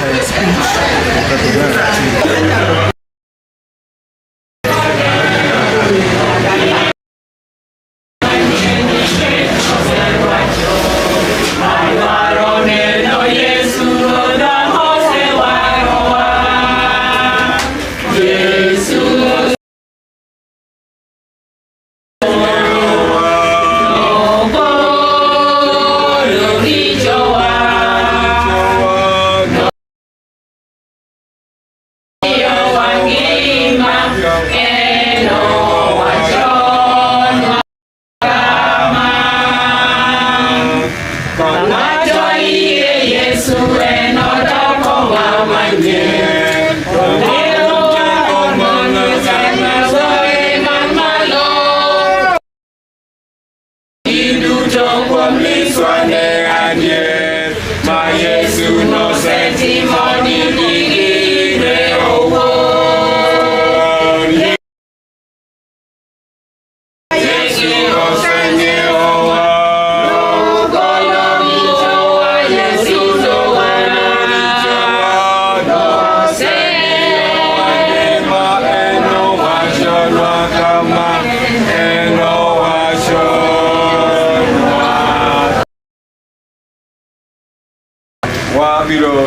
entire speech.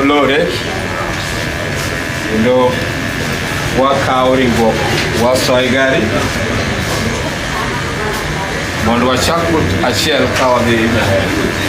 Loaded, you know, what cowering book, what soy gari, one was chuck put a shell cow the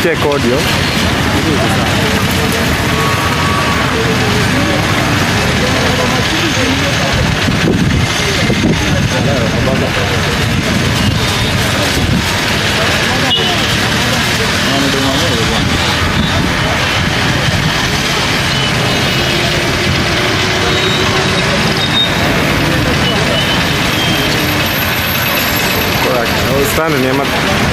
check audio. Correct. I was standing near my...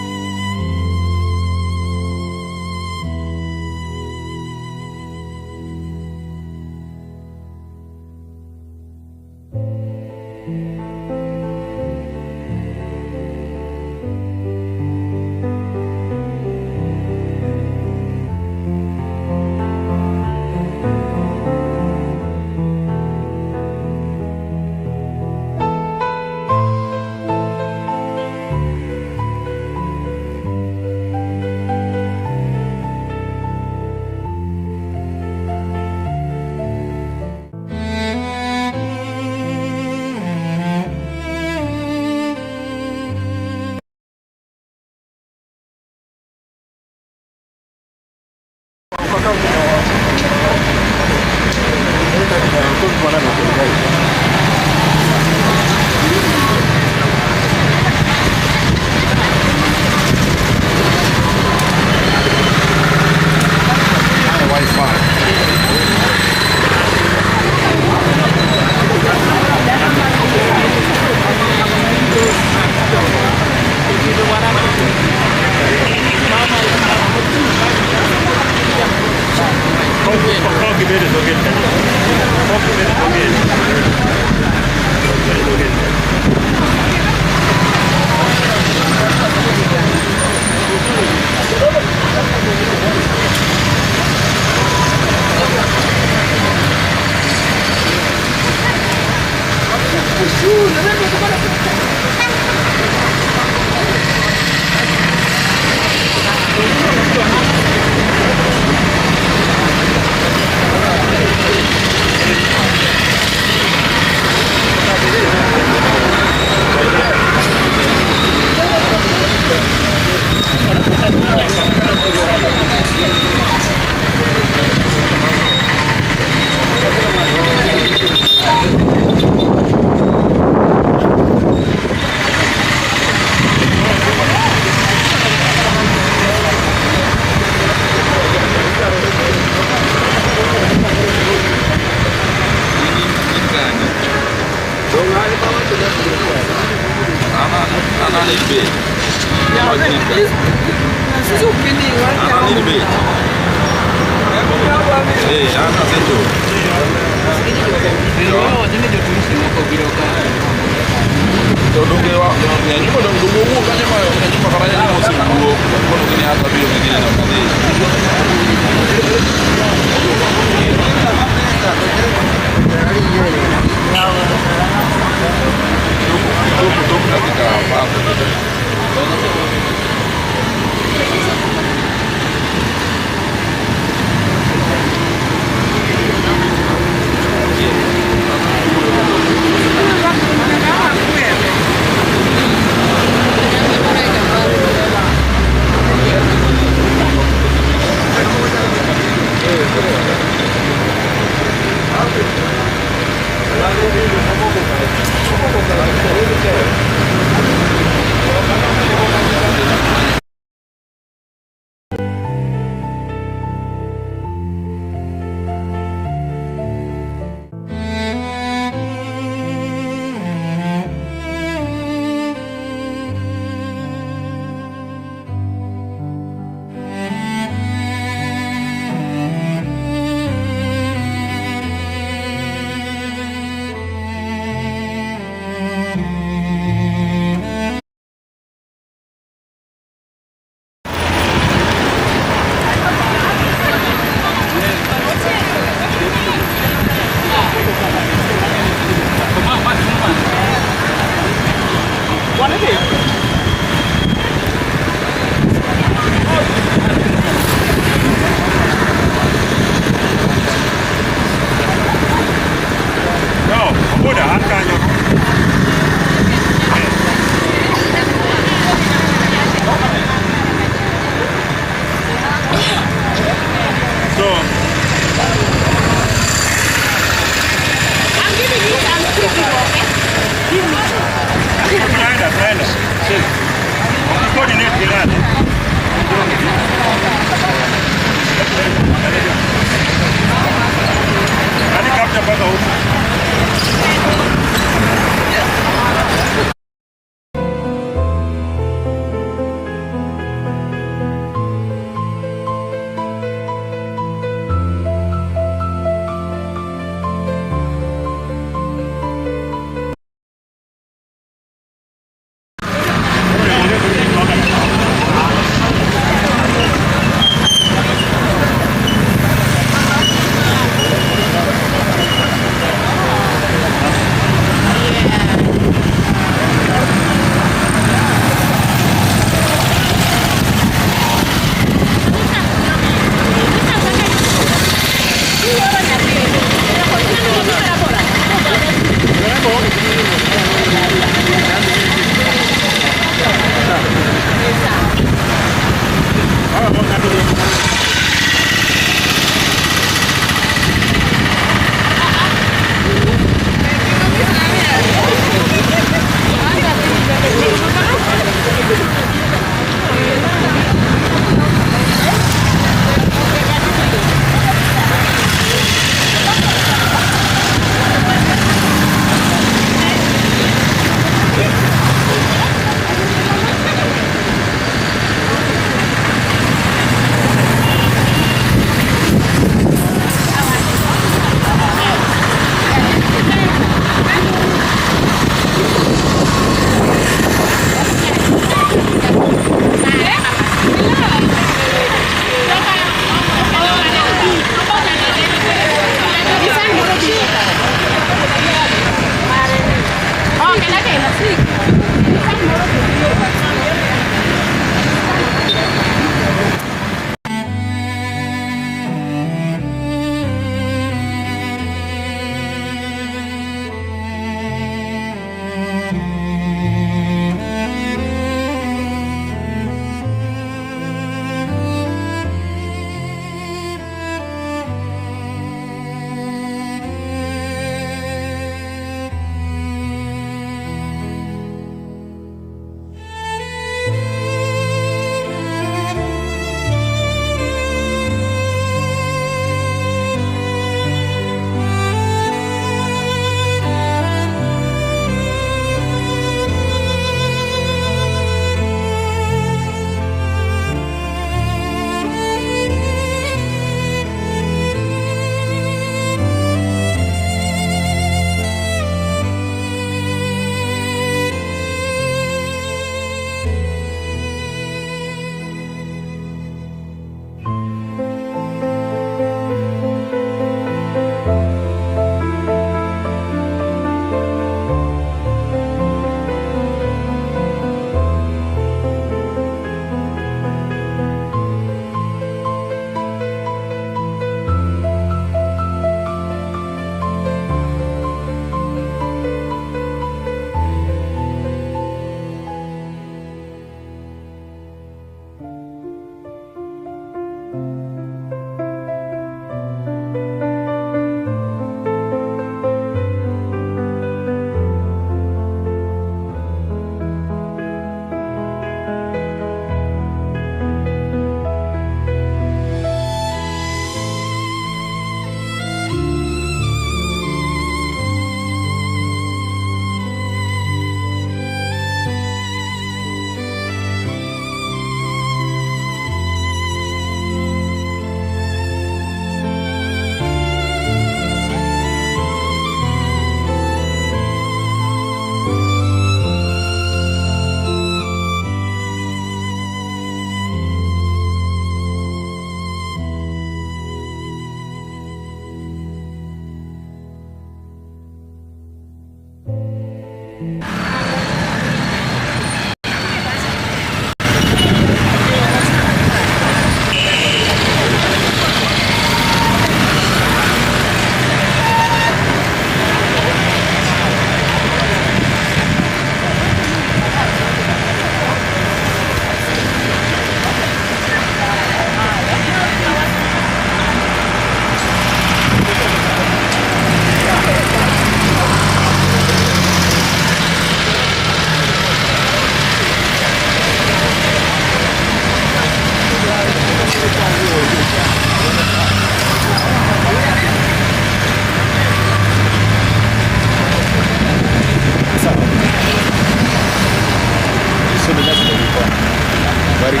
Very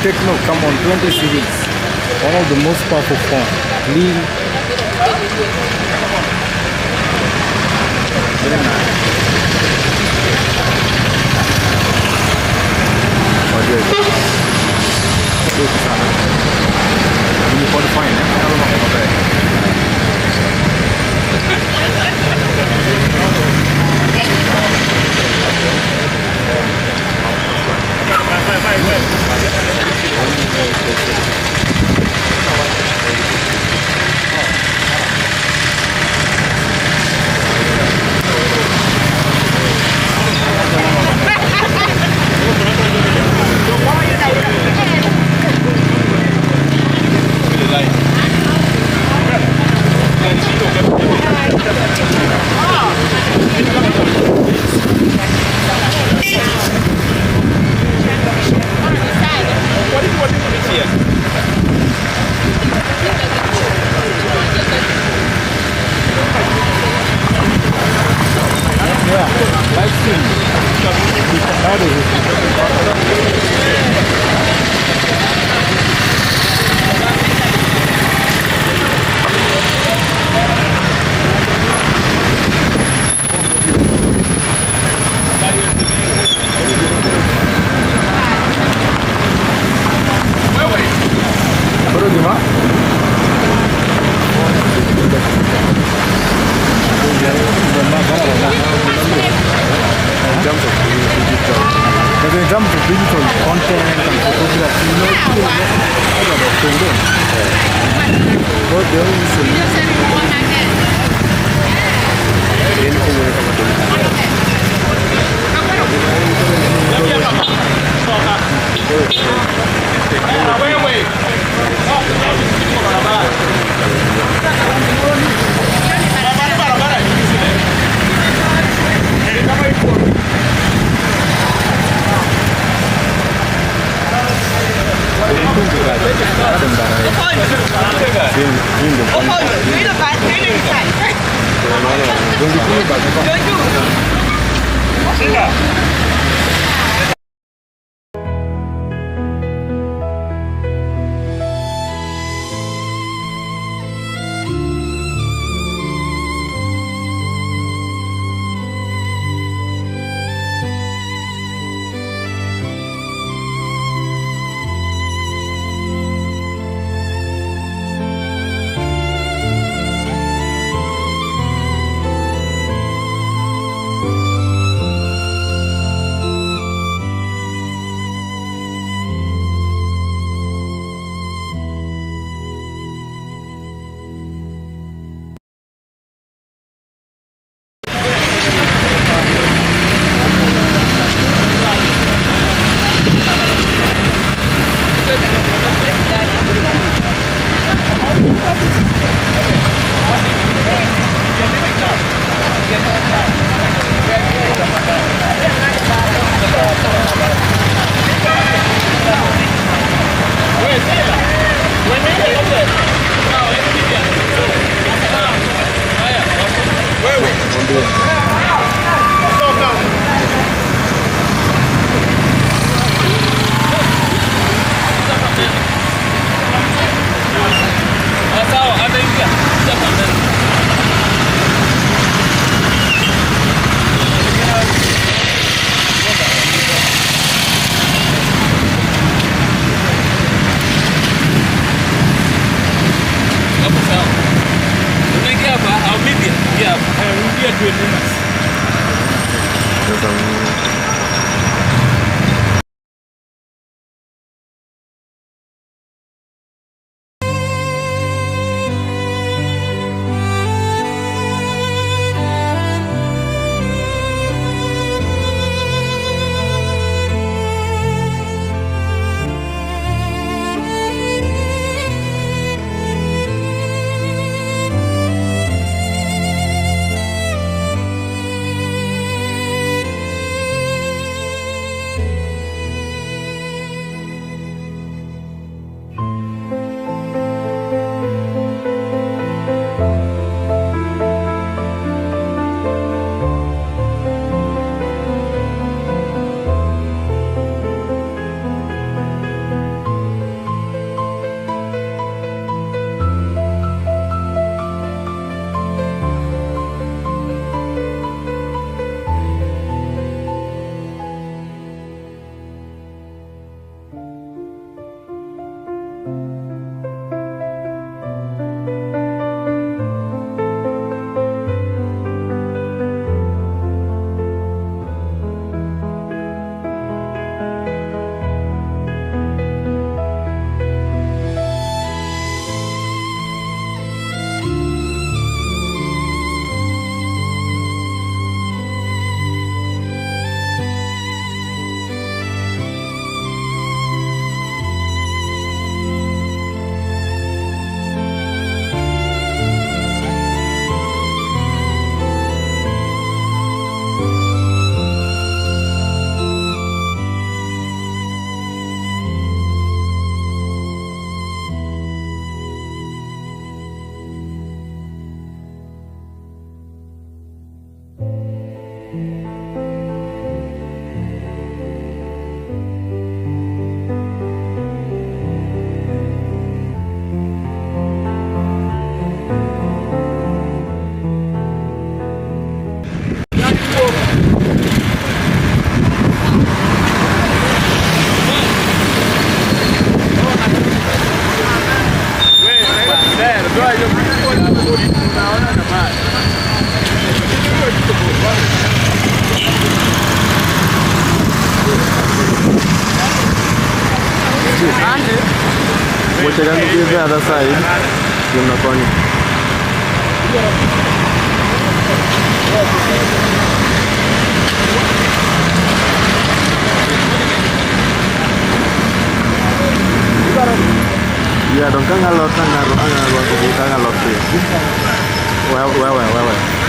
Techno, come on, 20 series. One of the most powerful phone. Clean. Very nice. Okay. Ini 45 ya? Kalau mau pakai. Jump to digital content and photography, but there is What you're going to do the other side, you're not going yeah, don't come a lot well.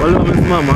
wale wamesimama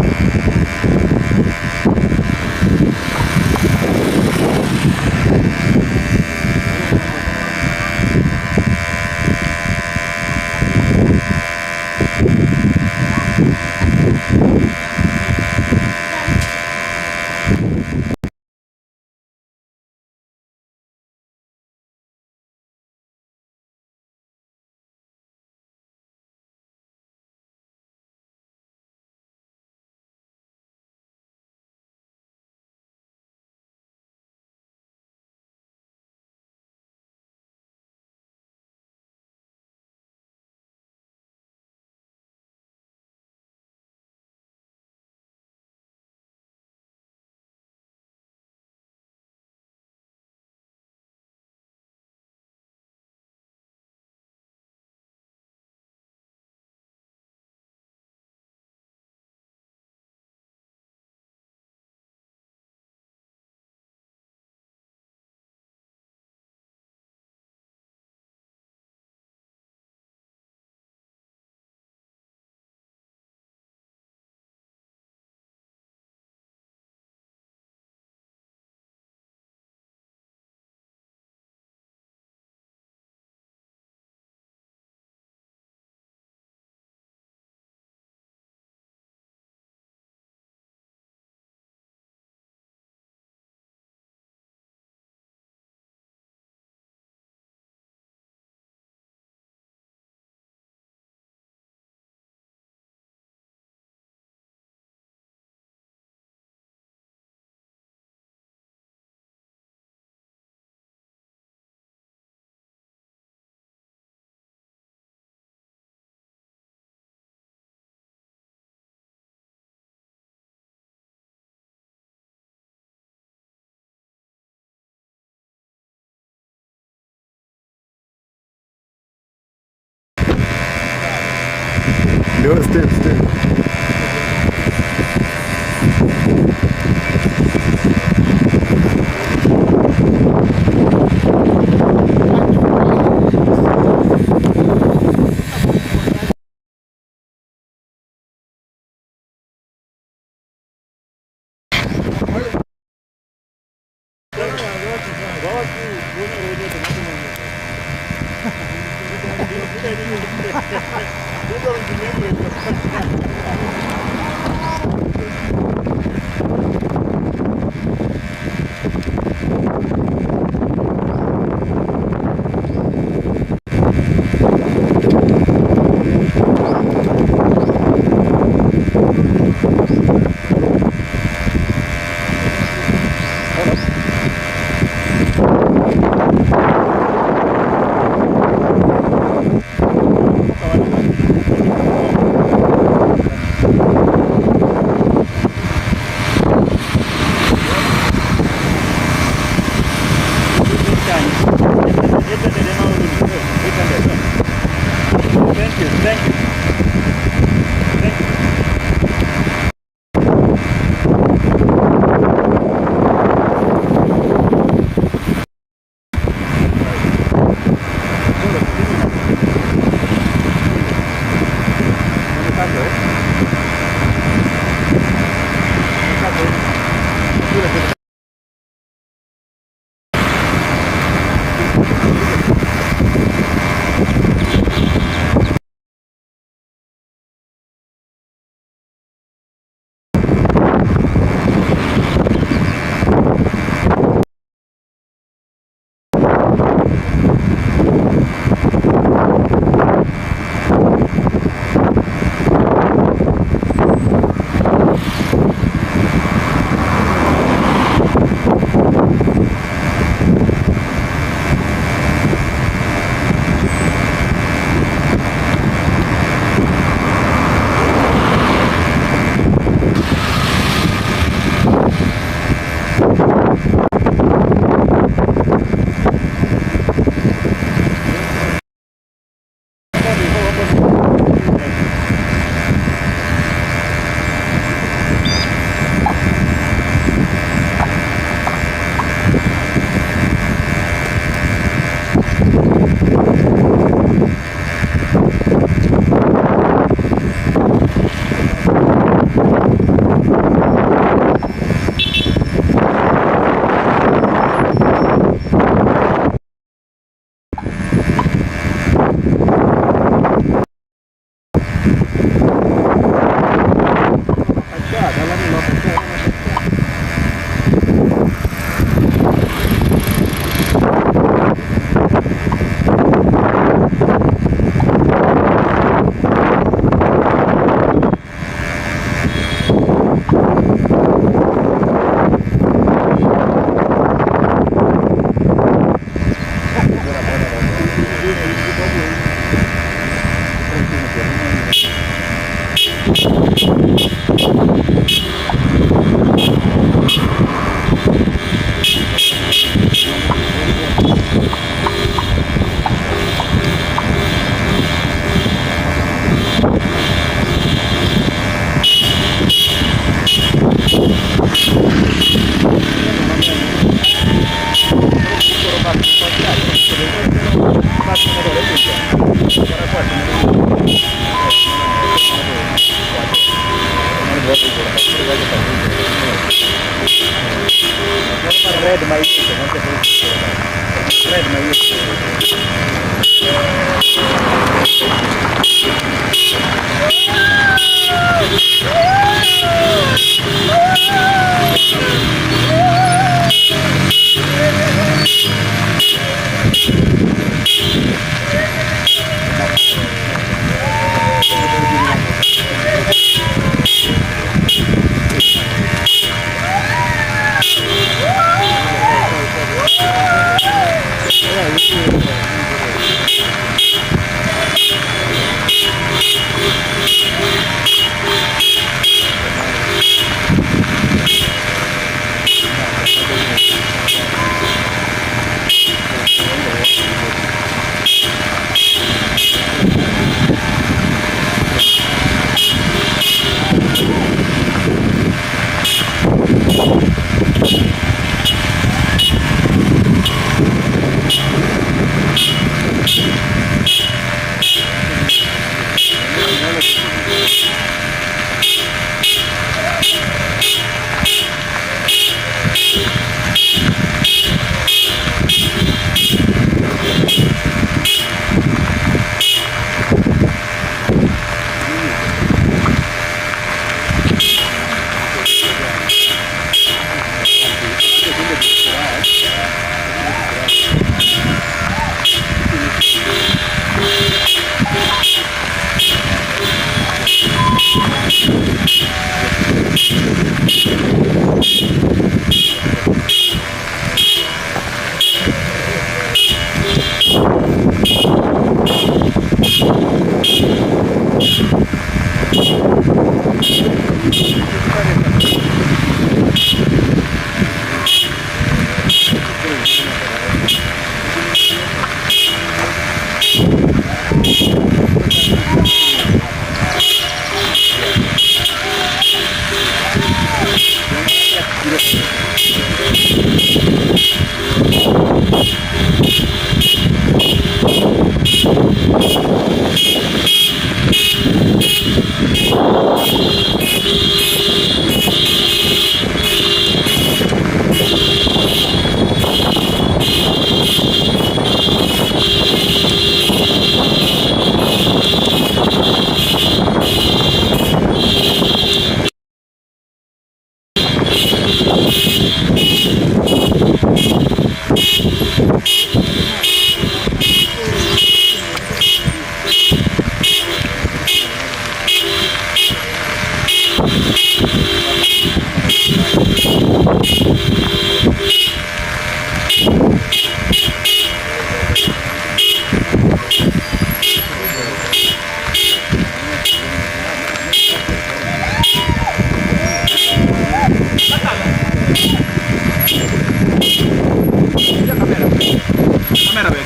Yo, still.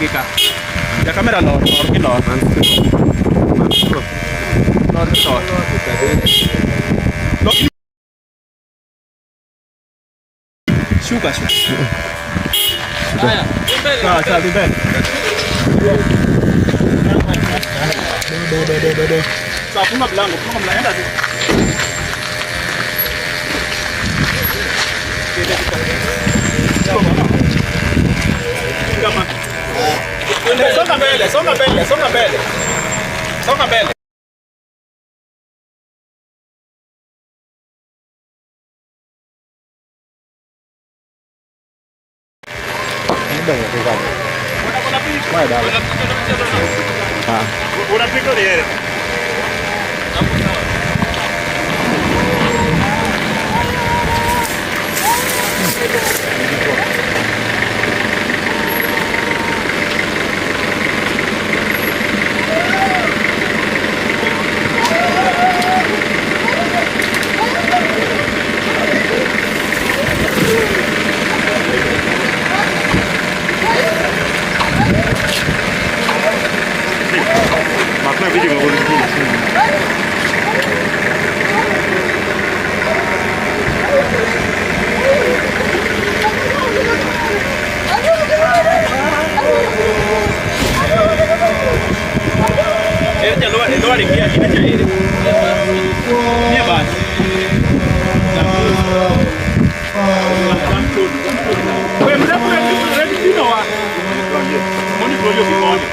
ka. Ya kamera lor ki lor. Lor ki lor. Shuka. Aya, di bene. Sa funga mlango, enda tu. Songa mbele. Una piccoliere. Makna video nggak boleh begini. Luar ini ya, kita cari ini. Ini apa? Weh, berapa lagi di bawah? Mau di proyek di bawah.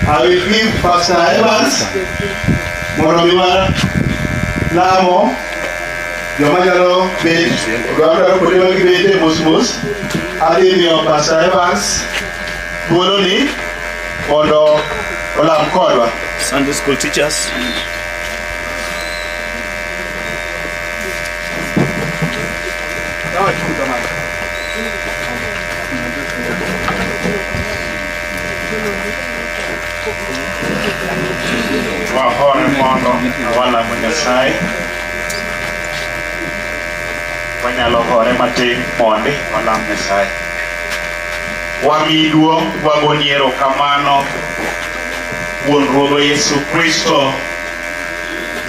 I will give Pastor Evans Moromiwa Lamo Yomajalo Bed Gwanda Kodewagi Bede Musmus Adimio Pastor Evans Boloni Mondo Olam Kodwa Sunday school teachers. Wahore mondo wala Nyasaye wanyalo hore matin mondi walam Nyasaye wamiyi duong' wagoni erokamano kuom Ruodhwa Yesu Kristo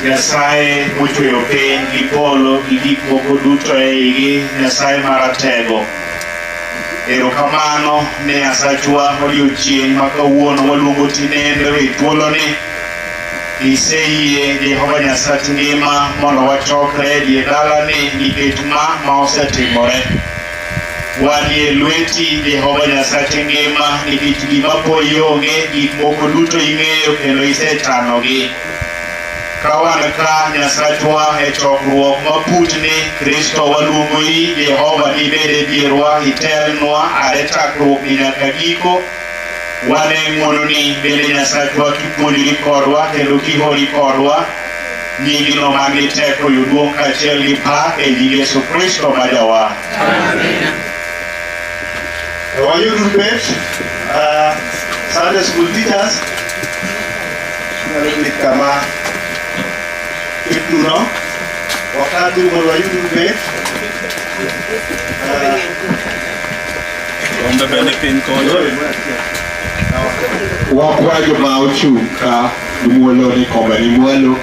Nyasaye mochweyo piny gi polo gi gik moko duto eigi, Nyasaye maratego. Erokamano ne Nyasachwa odiochieng' ma kawuono waluongo tinende e thuoloni. Iseyie Jehova Nyasach ngima mondo wachokre e dier dalani nikech ma osetimore. Wan e lweti Jehova Nyasach ngima nikech gima podi onge, gik moko duto ing'eyo kendo isetanogi. Kawan ka Nyasachwa e chokruok maputni Kristo waluongoi Jehova ibed e dierwa, itelnwa are chakruok nyaka giko. Wan e ng'wononi bende Nyasachwa kipuonjori kodwa kendo kihori kodwa, nyingino man gi teko yuduong' kaachiel gi pak e nying Yesu Kristo ma Jawa. Wayudu bet Sunday school teachers Nalibit kama Kituno wakati wayudu bet Ombe bende pin konyo. Wakwajo ma ochung' ka muolo ni kombe ni muolo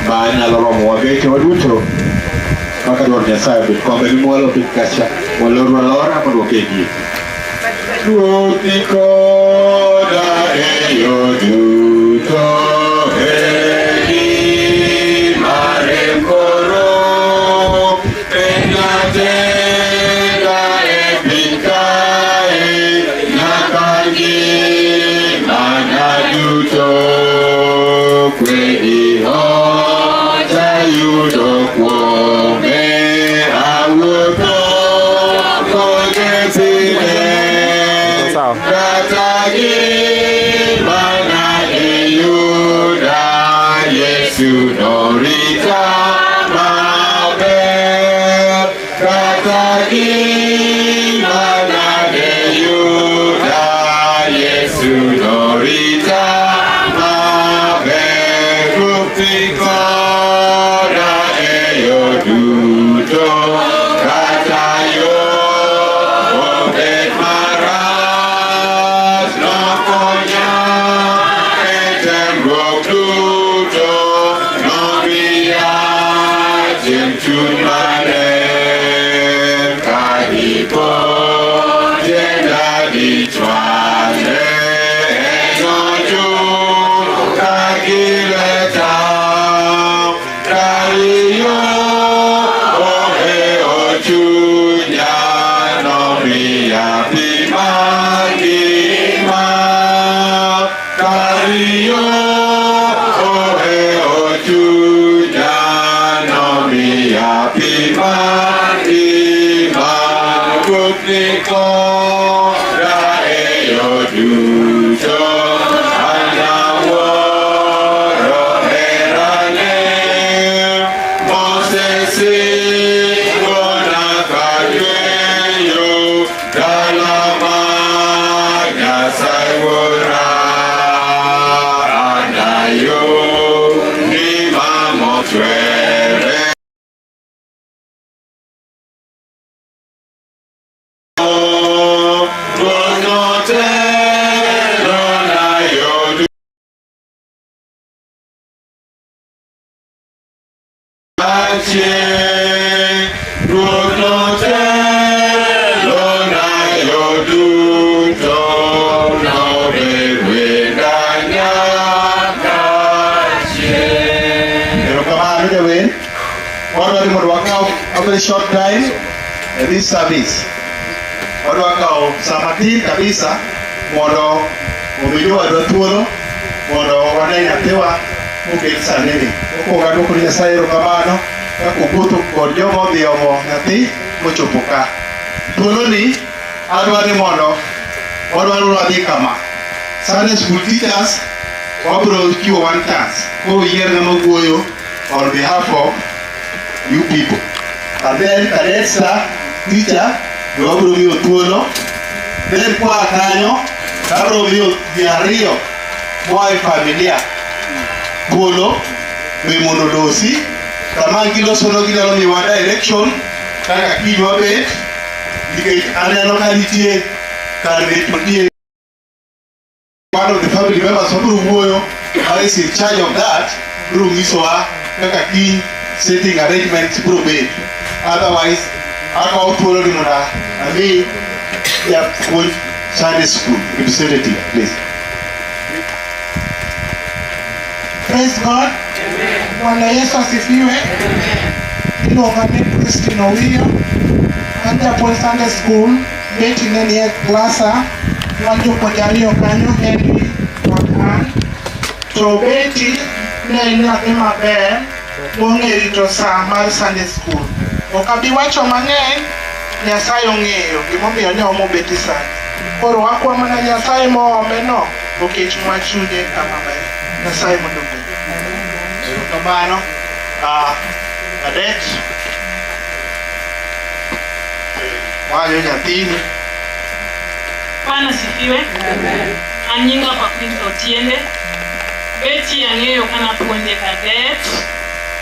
ma nyalo romo wageche waduto kaka dwaro Nyasaye bet kombe ni muolo bet kacha waloro alora mondo wakegi Ruoth ni koda e yo duto mare koro pengatega e pinkae nakangi manaduto kwedi hota yudo kuome awuotho kodesine katagi manade yuda Yesu norita maber katagi manade yuda Yesu norita maber kupikora eyo duto katayo obet maras nokonya etemruok duto nomiya chieng' maler kadipo tienda dichwale enochung' kagileta kariyo ohe ochunya nomiya pi mar ngima kariyo ohe ochunya nomiya pi mar ngima kupni koda eyo duto anawuoro herane mosesingona kayweyo dala mar Nyasaye wuora anayo ngima mochwere a very short time in this service. Watu wakao samati kabisa modo omiyo wadwa thuolo mondo wane nyathiwa mokel sani ni. Mokwongo adwoko ne Nyasaye erokamano kaka owuotho kod joma odhi omo nyathi mochopo ka. Thuoloni adwa ni mondo wadwaro wadhi kama. Sunday school teachers wabro chiwo one chance. Koro yier ng'ama wuoyo on behalf of you people. And then cadets teacher wabro miyo thuolo. Then kwa kanyo abro miyo ji ariyo moa e familia thuolo be mondo losi kama gilosono ginyalo miyowa direction kaka kiny wabet, nikech aneno ka nitie kar bet nitie one of the family members wabro wuoyo is in charge of that, bro nyisowa kaka kiny setting arrangements bro bet. Otherwise akawo thuolo ni mondo ami japuonj Sunday school representative, please. Praise God. Bwana Yesu asifiwe. Iluonga ni Prisca an japuonj Sunday school beti ne nie klasa wan jopuonj ariyo kanyo Henry kod an. To beti ne en nyathi maber mong'e rito saa mar Sunday school. Ok abi wacho mang'eny, Nyasaye ong'eyo gimomiyo ne omo beti sani. Koro wakwa mana Nyasaye moome no oket nwa chunye kama ber. Nyasaye mondo obed. Erokamano. Cadet wanyo nyathini. Bwana sifiwe. Anyinga kwa Kristo Otiende. Beti ang'eyo kana puonje cadet.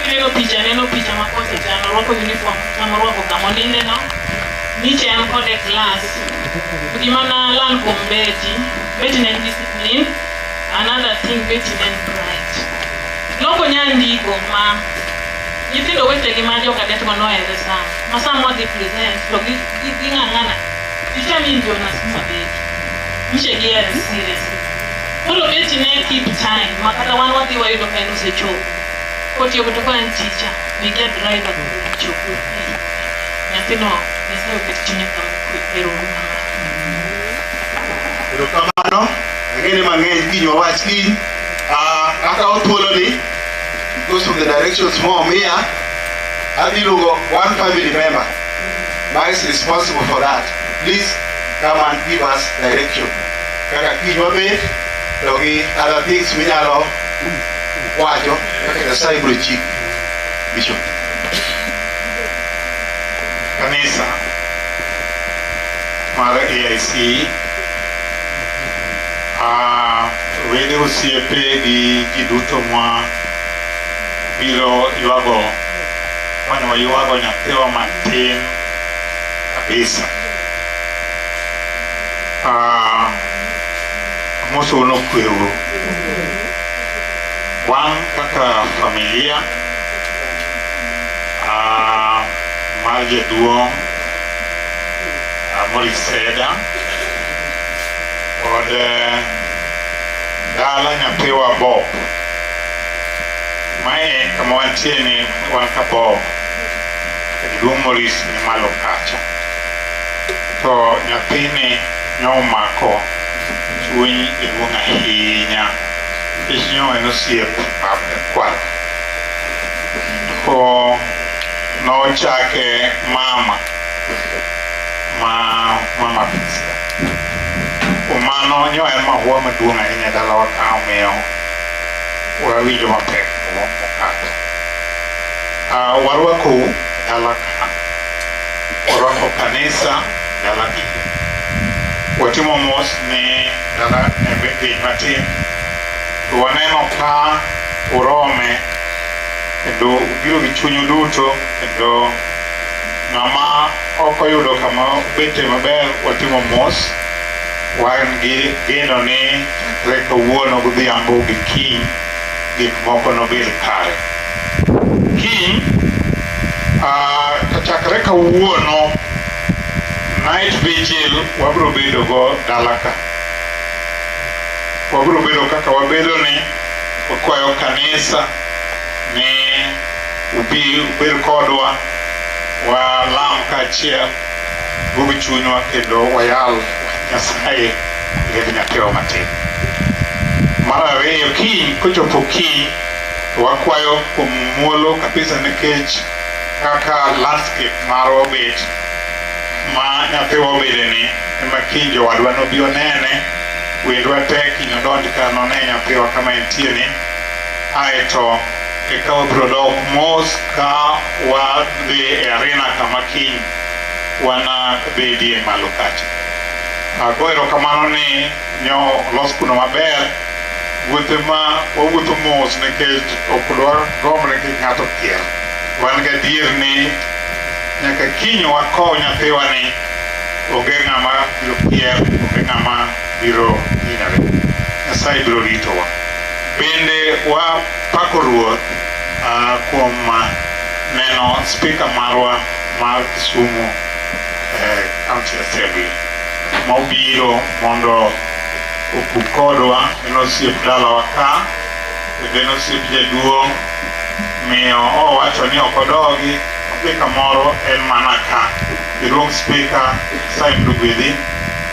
Neno picha makosa chano rwako uniform kama rwako kamolinde no. Niche an kode class. Gimana lan kuom Beti ne discipline. Another thing Beti ne pride. Loko nyandiko ma nyithindo wetegi ma jokadet go nohere sana. Ma sama dhi present to ging'ang'ana. Teacher mi ndio nasema Beti. Mshegi here serious. Koro Beti ne keep time. Makata wan wadhi wayudo ka en osechopo. Kotiyo kutoka en teacher. We get driver kuchopo. Nyathino Nyasaye oket chunye kama Erokamano. Agene mang'eny kiny wawach kiny. Akawo thuoloni because of the directions momiya. Adhi luongo one family member who is responsible for that. Please come and give us direction. Kaka kiny wabet to gi other things minyalo wacho kaka Nyasaye biro chik. Bishop. Kanisa mar AIC, wede osiepe gi ji duto ma biro ywago konyowa ywago nyathiwa matin kabisa. Amoso nokwero wan kaka familia mar jaduong' Moriseda kod dala nyathiwa Bob. Mae kama wantie ni wan ka Bob jaduong' Moris ni malo kacha. To nyathini nyomako chuny jaduong' ahinya nikech nyo en osiep kwar. To nochake mama Prisca. Umano nyo en mahua maduong' ahinya dalawa ka omiyo wawinjo mapek mokato. Warwako dala ka, warwako kanisa dala ki. Watimo mos ne dala ne beti matin. To waneno ka urome kendo ubiro gi chunyu duto kendo ng'ama ok oyudo kama bete maber watimo mos. Wan gi geno ni reka wuono godhiambo gi kiny gik moko nobed kare. Kiny chakre kawuono night vigil wabro bedo go dala ka. Wabro bedo kaka wabedo ni wakwayo kanisa ni ubed kodwa walam kaachiel gogi chunywa kendo wayal Nyasaye red nyathiwa matin. ariyo kiny kochopo kiny wakwayo kuom muolo kabisa nikech kaka landscape marwa obet ma nyathiwa obedeni ema kiny jowadwa nobi onene wendwa te kiny odonj ka none nyathiwa kama entieni aeto eka wabiro dok mos ka wadhi e arena kama kiny wana bedie malo kacha. Go erokamano ni nyo los kuno maber wuothe ma wawuotho mos nikech ok dwagombre kik ng'ato kier. Wan gadier ni nyaka kiny wakow nyathiwa ni onge ng'ama biro kier, onge ng'ama biro hinyore. Nyasaye biro ritowa. Bende wapako Ruoth kuom neno speaker marwa mar Kisumu County Assembly ma obiro mondo opuk kodwa en osiep dalawa ka kendo en osiep jaduong' miyo owacho ni ok odogi speaker moro en mana ka. Iluong speaker Saim Dugwedhi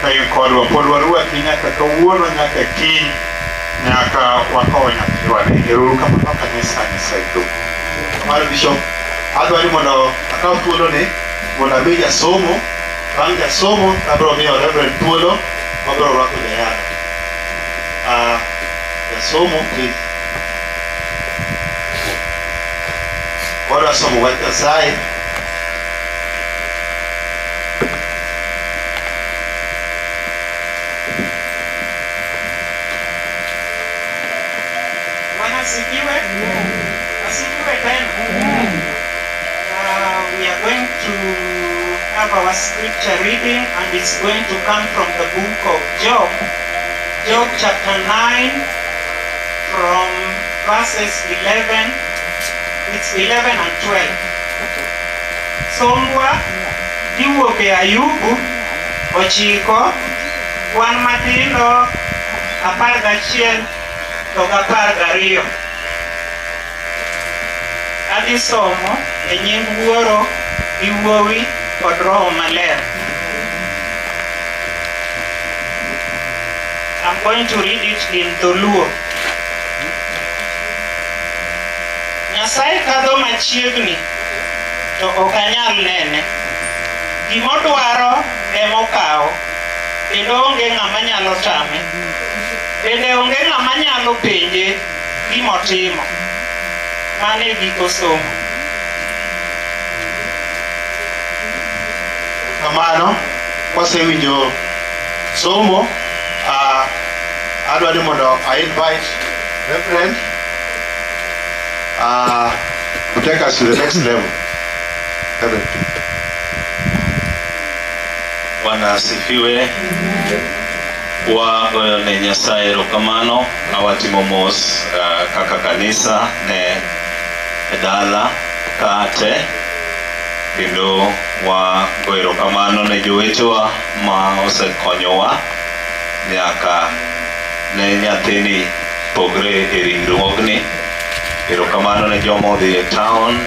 ka in kodwa pod warwaki nyaka kawuono nyaka kiny nyaka wakow nyathiwa ni. Erouru kamano kanisa Nyasaye duong'. Mar Bishop adwani mondo akaw thuolo ni mondo abi jasomo. Bang' jasomo abiro miyo Reverend thuolo mabiro rwako jayalo. Jasomo please. Wadwa somo wach Nyasaye. Asifiwe. Asifiwe tena. We are going to have our scripture reading, and it's going to come from the book of Job. Job chapter 9 from verses 11. It's 11 and 12. Somwa diwuoke Ayubu ochiko kwan matindo 11 to 12. Adhi somo e nying Wuoro gi Wuowi kod Roho Maler. I'm going to read it in Dholuo. Nyasaye kadho machiegni to ok anyal nene. Gimodwaro emokawo kendo onge ng'ama nyalo tame. Bende onge ng'ama nyalo penje gimotimo. Mane giko somo. Kamano wasewinjo somo. Adwani mondo I invite Reverend to take us to the next level. Reverend. Bwana asifiwe. Wagoyo ne Nyasaye erokamano awatimo mos kaka kanisa ne dala kate kendo wagoyo erokamano ne jowetewa ma osekonyowa nyaka ne nyathini pogre e ringruogni. Erokamano ne joma odhi e town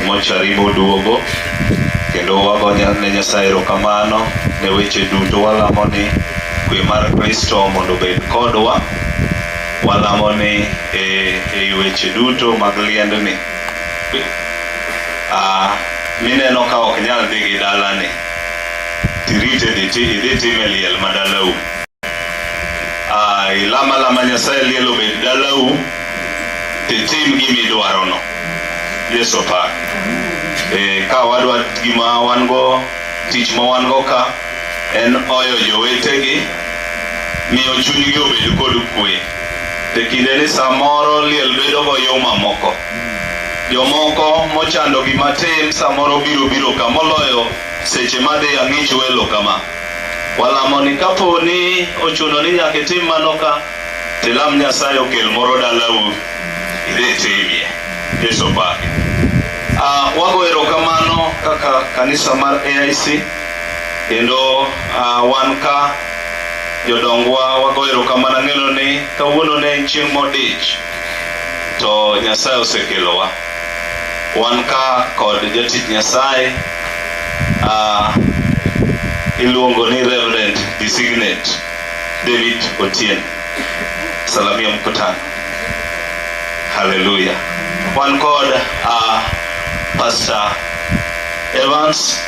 mochari moduogo kendo wagoyo ne Nyasaye erokamano ne weche duto. Walamo ni kwe mar Kristo mondo bed kodwa. Walamo ni e weche duto mag liendni mineno ka ok nyal dhi gi dalani tirite idhi time liel madalau. Ilama Nyasaye liel obed dalau titim gimidwarono. Yesu opak. Ka wadwa gima wan go, tich ma wan go ka en oyo jowetegi miyo chunygi obed kod kwe. Te kinde ni samoro liel bedo go yo mamoko. Jomoko mochando gima tim samoro biro ka moloyo seche madhi ang'ich welo kama. Walamo ni kapo ni ochuno ni nyaka tim mano ka tilam Nyasaye okel moro dalau idhi timie. Yesu opake. Wago erokamano kaka kanisa mar AIC kendo wan ka jodongwa wago erokamano ng'eno ni kawuono ne en chieng' modich to Nyasaye osekelowa. Wan ka kod jatich Nyasaye iluongo ni Reverend Designate David Otieno. salamia mkutano. Hallelujah. One God, Pastor Evans,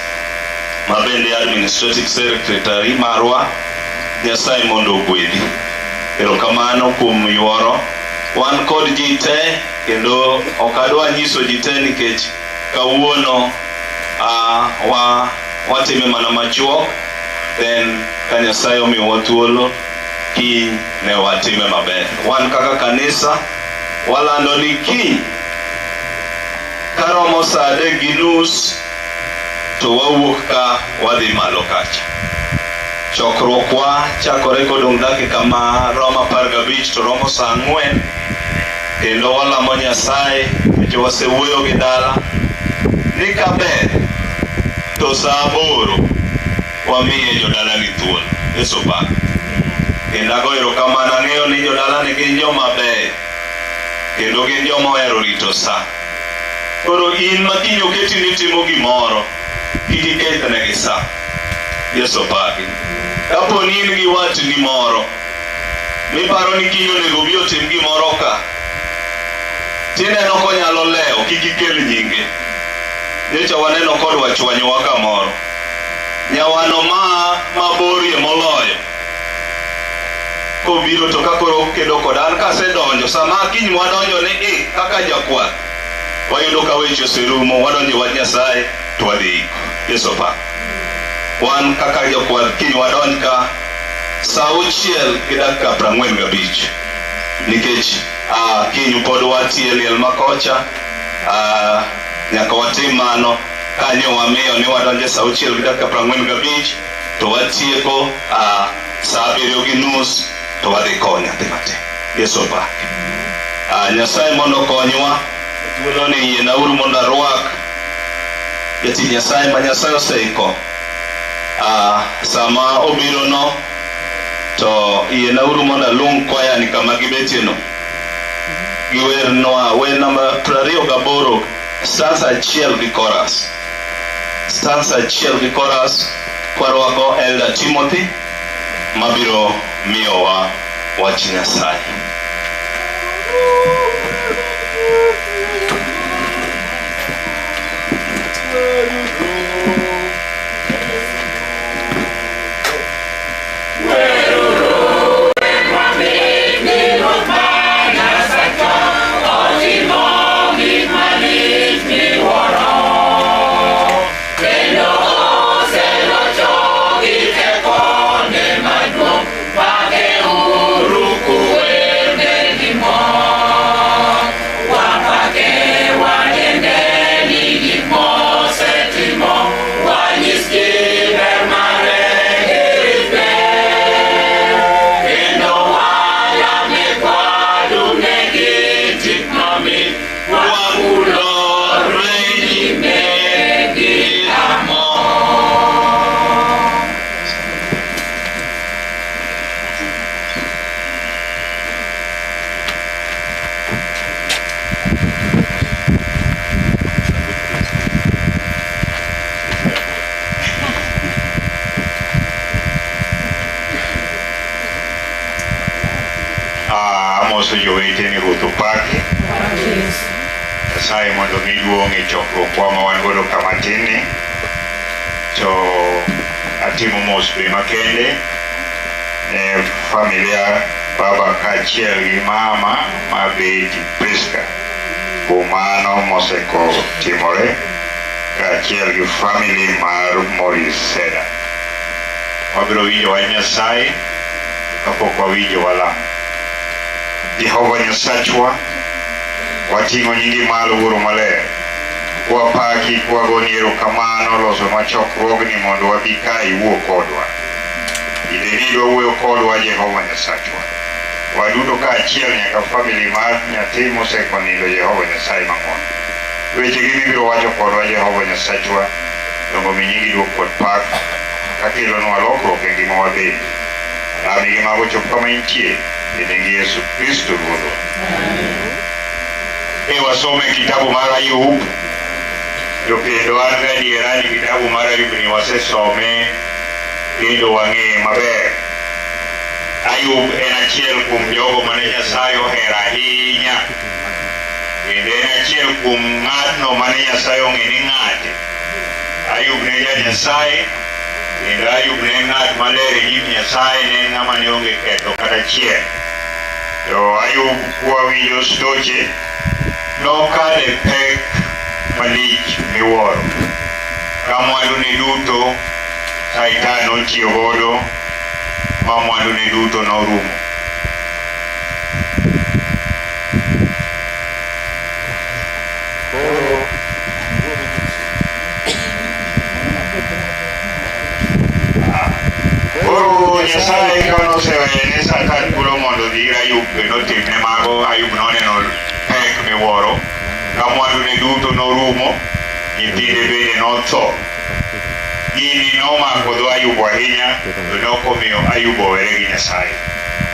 mabende administrative secretary marwa, Nyasaye mondo gwedhi. Erokamano kuom yuoro. Wan kod ji te, kendo okadwa nyiso ji te nikech kawuono watime mana machuok, then ka Nyasaye omiyowa thuolo kiny ne watime maber. Wan kaka kanisa walando ni kiny karomo saa 3:30 to wawuok ka wadhi malo kacha. Chokruokwa chakore kodong' dakika maromo 15 to romo saa 4, kendo walamo Nyasaye nikech wasewuoyo gi dala ni kaber to saa 8 wamiye jodala ni thuolo. Yesu pak. Kendo ago erokamano, ang'eyo ni jodala ni gin joma beyo kendo gin joma ohero rito saa. Koro in ma kiny oketi ni timo gimoro, kik ikethnegi saa. Yesu paki. Kapo ni in gi watni moro miparo ni kiny onego bi otim gimoro ka, tineno konyalo lewo, kik ikel nyinge. Nyocha waneno kod wachwanyowa kamoro, nyawano maborie moloyo kobiro to kakoro kedo kod an kasedonjo, sama kiny mwadonjo ni kaka jakwath wayudo ka weche oserumo, wadonjo wach Nyasaye to wadhi iko. Yesu pak. Wan kaka jakwath kiny wadonj ka saa 6:45 nikech kiny pod watie liel makocha, nyaka watim mano kanyo wamiyo ni wadonje saa 6:45 to watieko saa 7:30 to wadhi konya timate. Yesu pak. Nyasaye mondo konywa thuolo ni yie nauru mondo arwak jatich Nyasaye ma Nyasaye oseiko. Sama obiro no to yie nauru mondo alung kwaya ni kama gibetie no giwernwa wer namba 28, stanza 1 gi chorus. Stanza 1 gi chorus kwarwako Elder Timothy mabiro miyowa wach Nyasaye. Joweteni Ruth opaki. Nyasaye mondo mi duong' e chokruokwa ma wan godo kama tin ni. To atimo mos be makende ne familia baba kaachiel gi mama ma beti Prisca kuom mano moseko timore, kaachiel gi family mar Morris Seda. Wabiro winjo wach Nyasaye kapok wawinjo walamo. Jehova Nyasachwa, wating'o nyingi malo wuoro maler, wapaki kwagoni erokamano loso machokruogni mondo wabi ka iwuo kodwa. Ideni wawuoyo kodwa Jehova Nyasachwa. Waduto kaachiel nyaka family mar nyathi mosekonindo Jehova Nyasaye mang'ono. Wechegi mibiro wacho kodwa Jehova Nyasachwa, dongo mi nyingi duok kod pak kakelonwa lokruok e ngimawa bende. Lamigi mago chop kama intie e Yesu Kristo Ruodhwa. Wasome kitabu mar Ayub. Jokendo an gadiera ni kitabu mar Ayub ni wasesome kendo wang'e maber. Ayub en achiel kuom jogo mane Nyasaye ohero ahinya, kendo en achiel kuom ng'atno mane Nyasaye ong'e ni ng'ate. Ayub ne ja Nyasaye, kendo Ayub ne ng'at maler e nyim Nyasaye, ne en ng'ama ne onge ketho kata achiel. To Ayub kwawinjo stoche nokale pek malich miwuoro, ka mwandune duto Satan notiyo godo ma mwandune duto norumo. Koro Nyasaye kanosewene Satan kulo mondo odhi ir Ayub kendo otimne mago, Ayub noneno pek miwuoro, ka mwandune duto norumo, nyithinde bende notho. Gini nomako dho Ayub ahinya, to nokomiyo Ayub owere gi Nyasaye.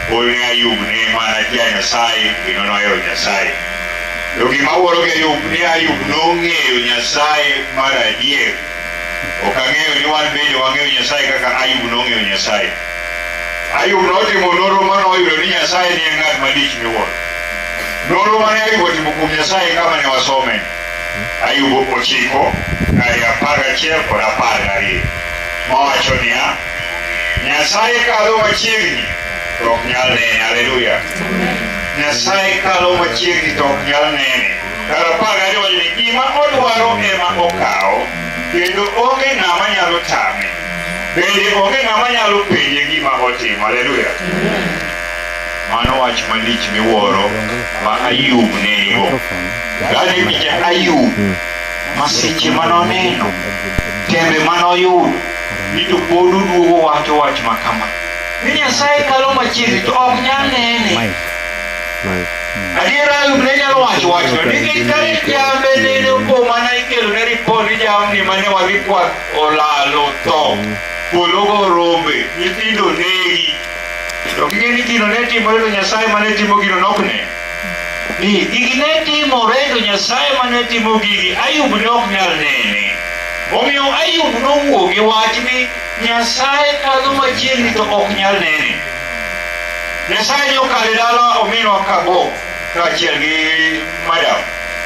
Pod ne Ayub ne mana ja Nyasaye kendo nohero Nyasaye. To gima wuoro gi Ayub ni Ayub nong'eyo Nyasaye mar adier. Ok ang'eyo ni wan bende wang'eyo Nyasaye kaka Ayub nong'eyo Nyasaye. Ayub notimo nonro manoyudo ni Nyasaye ni en ng'at malich miwuoro. Nonro mane Ayub otimo kuom Nyasaye kama ne wasome. Ayub 9:11 kod 12 mawacho niya, Nyasaye kadho machiegni to ok nyal nene. Haleluya. Nyasaye kadho machiegni to ok nyal nene. Kar 12 wacho ni gima odwaro ema okawo, kendo onge ng'ama nyalo tame, bende onge ng'ama nyalo penje gima otimo. Haleluya. Mano wach malich miwuoro ma Ayub nego. Gane picha Ayub, masiche manoneno, tembe manoyudo, ni to pod oduogo wacho wach makama, ni Nyasaye kalo machiegni to ok nyal nene. Adiera Ayub ne nyalo wacho wachno nikech tarik jambe nene opo mana ikelo ne ripot ni jamni mane wadhi kwath olalo tho, pologo rombe, nyithindo negi. To gige ni gino ne timore to Nyasaye mane timo gino nok ne. Ni gigi ne timore to Nyasaye mane timo gigi Ayub ne ok nyal nene. Omiyo Ayub nowuok gi wach ni Nyasaye kadho machiegni to ok nyal nene. Nyasaye nokalo dala ominwa kago kaachiel gi madam.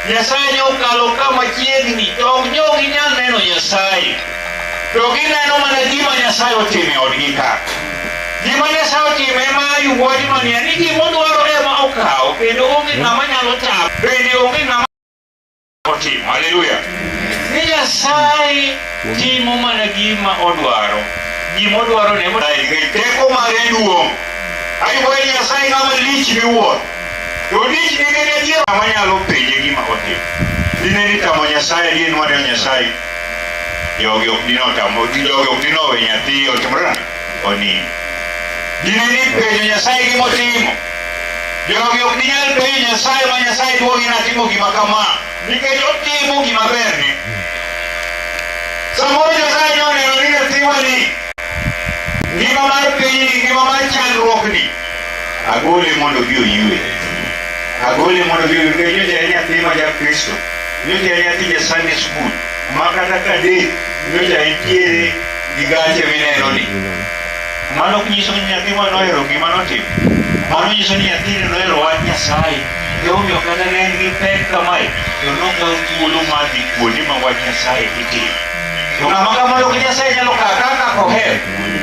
Nyasaye nokalo ka machiegni to ok jogi nyal neno Nyasaye. To gineno mana gima Nyasaye otimo e odgi ka. Gima Nyasaye otimo ema Ayub wacho mania ni gima odwaro ema okawo, kendo onge ng'ama nyalo tamo, bende onge ng'ama otimo. Haleluya. Ni Nyasaye timo mana gima odwaro. Gima odwaro ne teko mare duong'. Ayub en Nyasaye ng'ama lich miwuoro. To lich nikech adier ng'ama nyalo penje gima otimo. Dine ni tamo Nyasaye adier ni waneno Nyasaye, jogi ok dine owe nyathi otimore nade? Onindo. Dine ni penjo Nyasaye gima otimo, jogi ok dinyal penjo Nyasaye ma Nyasaye duogi natimo gima kama, nikech otimo gima berne. Samoro Nyasaye noneno ni nyathimani ngima mar pinyni, ngima mar chandruokni, agole mondo obi oyue. Agole mondo obi oyue. Nikech nyocha en nyathi ma ja Kristo, nyocha en nyathi ja Sunday school, ma kata kadek nyocha entiere gi gache mineno ni. Mano ok nyiso ni nyathi ma nohero gima notimo. Mano nyiso ni nyathini nohero wach Nyasaye. Omiyo kata ne en gi pek kamae, to nokawo thuolo mar dhi kuonde ma wach Nyasaye itimo. To ng'ama kamano ok Nyasaye nyalo kawo kaka koher.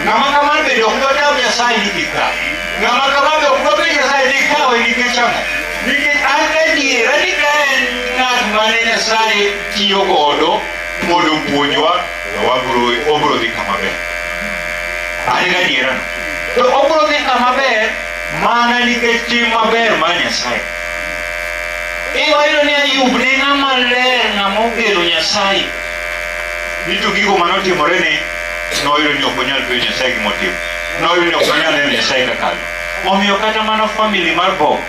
Ng'ama kamano bende ok dodam Nyasaye ni dhi kawo. Ng'ama kamano ok dobi Nyasaye dhi kawe nikech ang'o? Nikech an gadiera ni ka en ng'at mane Nyasaye tiyo godo mondo puonjwa, to obiro dhi kama ber. An gadiera no. To obiro dhi kama ber mana nikech tim maber mar Nyasaye. Iwayudo ni Ayub ne ng'ama ler, ng'ama ogeno Nyasaye. Ni to gigo manotimore ne, noyudo ni ok onyal penjo Nyasaye gima otimo. Noyudo ni ok onyal neno Nyasaye kakalo. Omiyo kata mana family mar Bob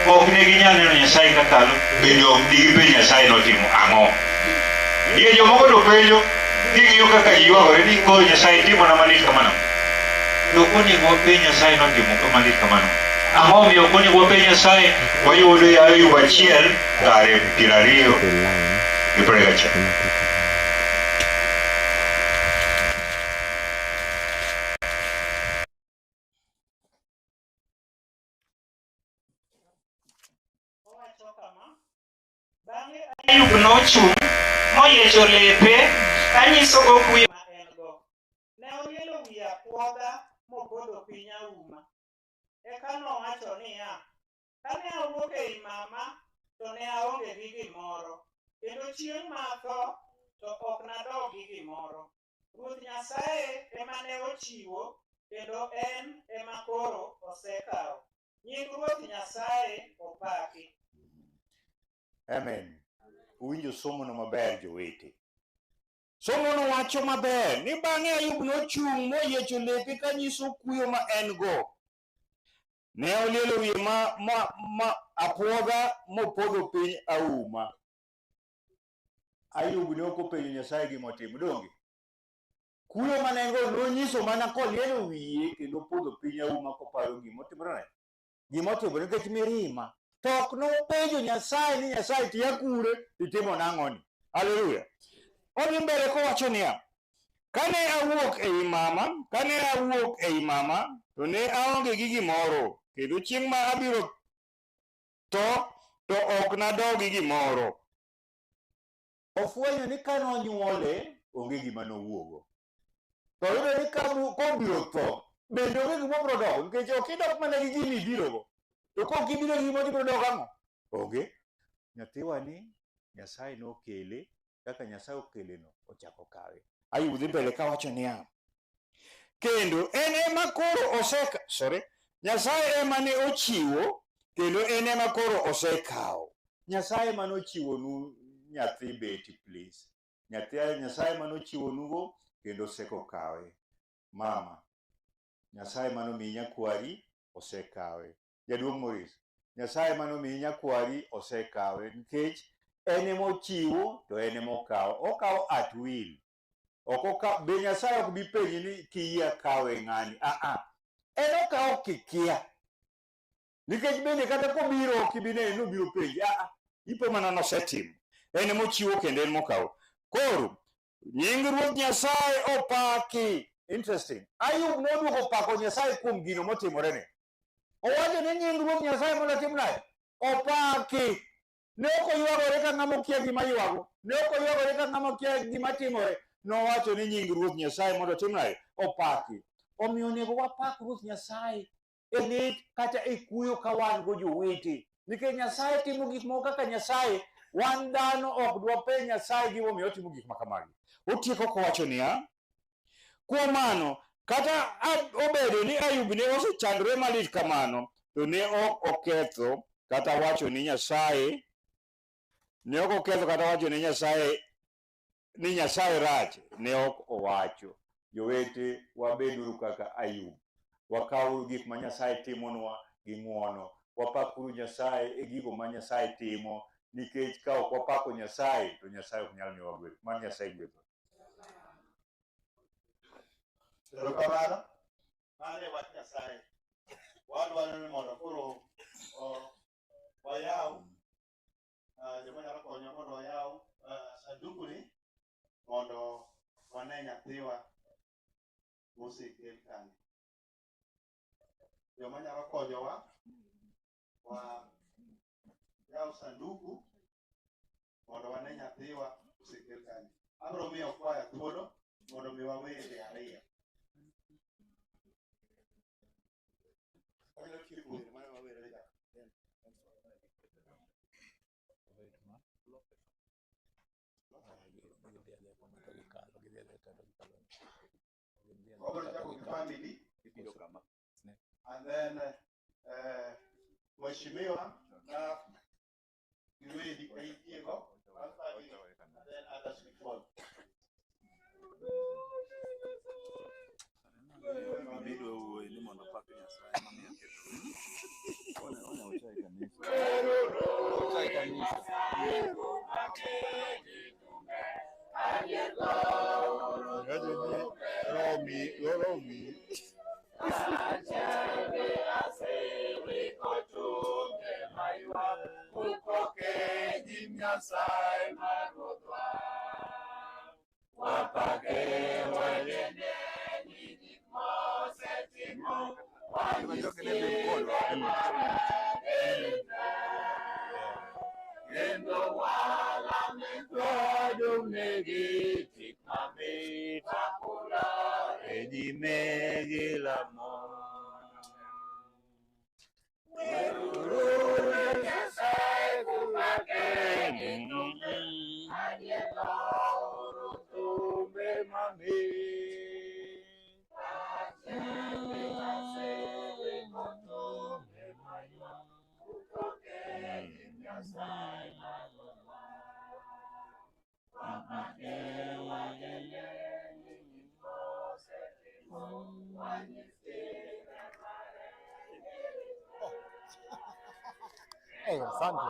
ok ne ginyal neno Nyasaye kakalo, bende ok digipenjo Nyasaye notimo ang'o. Nitie jomoko to penjo, ging'iyo kaka ji ywagore ni koro Nyasaye timona malit kamano. To ok onego wapenj Nyasaye notimo malit kamano. Ang'o omiyo ok onego wapenj Nyasaye? Wayudo Ayub 1:20. Bang'e Ayub nochung' moyiecho lepe kanyisogo kuyo ma en go. Ne olielo wi apuoga mopodho piny auma. Eka nowacho niya, kane awuok ei mama to ne aonge gi gimoro, kendo chieng' matho to ok nadog gi gimoro. Ruoth Nyasaye ema ne ochiwo, kendo en ema koro osekawo. Nying Ruoth Nyasaye opaki. Amen. Uwinjo somo no maber jowete. Somo no wacho maber ni bang'e Ayub nochung' moyiecho lepe kanyiso kuyo ma en go. Ne olielo wiye ma apuoga mopodho piny auma. Ayub ne ok openjo Nyasaye gimotimo donge. Kuyo ma ne en go nonyiso mana kolielo wiye kendo podho piny auma koparo gimotimore. Gimotimore nikech mirima. To ok nopenjo Nyasaye ni Nyasaye tiya kure itimo nang'o ni. Haleluya. Odhi mbele kowacho niya, kane awuok ei mama to ne aonge gi gimoro, kendo chieng' ma abiro to ok nadog gi gimoro. Ofwenyo ni kane onyuole onge gima nowuogo. To yudo ni kobiro tho bende onge gima obiro dogo, nikech ok idok mana gi gima ibirogo. To kok ibiro gi gima ibiro dogo ang'o? Onge. Nyathiwa ni Nyasaye nokele, kaka Nyasaye okele no ochako kawe. Ayub dhi mbele kawacho niya, kendo en ema koro Nyasaye ema ne ochiwo, kendo en ema koro osekawo. Nyasaye ema nochiwo nu nyathi beti please. Nyasaye ema nochiwo nugo kendo oseko kawe. Mama, Nyasaye ema nomiyi nyakwari osekawe. Jaduong' Morris, Nyasaye ema nomiyi nyakwari osekawe, nikech en ema ochiwo to en ema okawo. Okawo at will. Be Nyasaye ok bi penji ni kiyie kawe ng'ani. En okawo kikia. Nikech bende kata kobiro ok ibi neno nobiro penji. Ipo mana nosetimo. En ema ochiwo kendo en ema okawo. Koro nying Ruoth Nyasaye opaki. Interesting. Ayub noduogo pako Nyasaye kuom gino motimore ne. Owacho ni nying Ruoth Nyasaye mondo otim nade? Opaki. Ne ok oywagore ka ng'ama okia gima ywago. Ne ok oywagore ka ng'ama okia gima timore. Nowacho ni nying Ruoth Nyasaye mondo otim nade? Opaki. Omiyo onego wapak Ruoth Nyasaye e lit kata e kuyo ka wan go jowete. Nikech Nyasaye timo gik moko kaka Nyasaye, wan dhano ok dwa penj Nyasaye gimomiyo otimo gik ma kamagi. Otieko kowacho niya, kuom mano, kata obedo ni Ayub ne osechandore malit kamano, to ne ok oketho kata wacho ni Nyasaye ni Nyasaye rach, ne ok owacho. Jowete, wabeduru kaka Ayub. Wakawuru gik ma Nyasaye timonwa gi ng'uono. Wapakuru Nyasaye e gigo ma Nyasaye timo, nikech ka ok wapako Nyasaye to Nyasaye ok nyal miyowa gweth. Mano Nyasaye gweth. Erokamano. Mano e wach Nyasaye. Wadwaro ni mondo koro wayaw joma nyalo konyo mondo wayaw sanduku ni mondo wane nyathiwa mosekel kanyo. Joma nyalo konyowa yaw sanduku mondo wane nyathiwa mosekel kanyo. Abiro miyo kwaya thuolo mondo mi wawere ariyo. Family, and then Mheshimiwa na Kiwedi Kaitiego, and then others will follow. giti mamit enyime gilamon. Nyasaye kumake tumbe mamit. Hey, asante.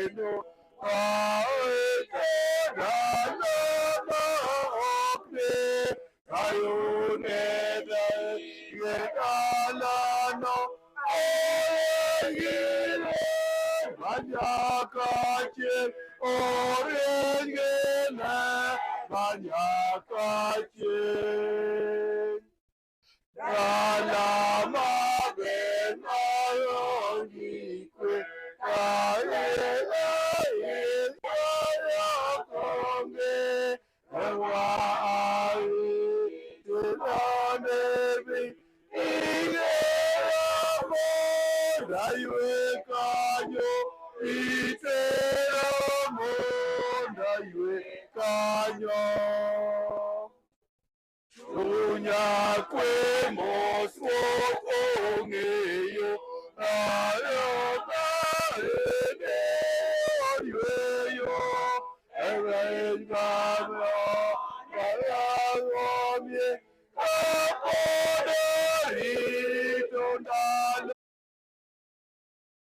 Ageno, Manyakache, Orengena, Manyakache. Alama ben ayongikwe, aye konge, ewa aye tunanebi, ige amo, daiwe kanyo, iteramo, daiwe kanyo. Unyakwe moswokongeyo, ayokaene oriweyo, erenga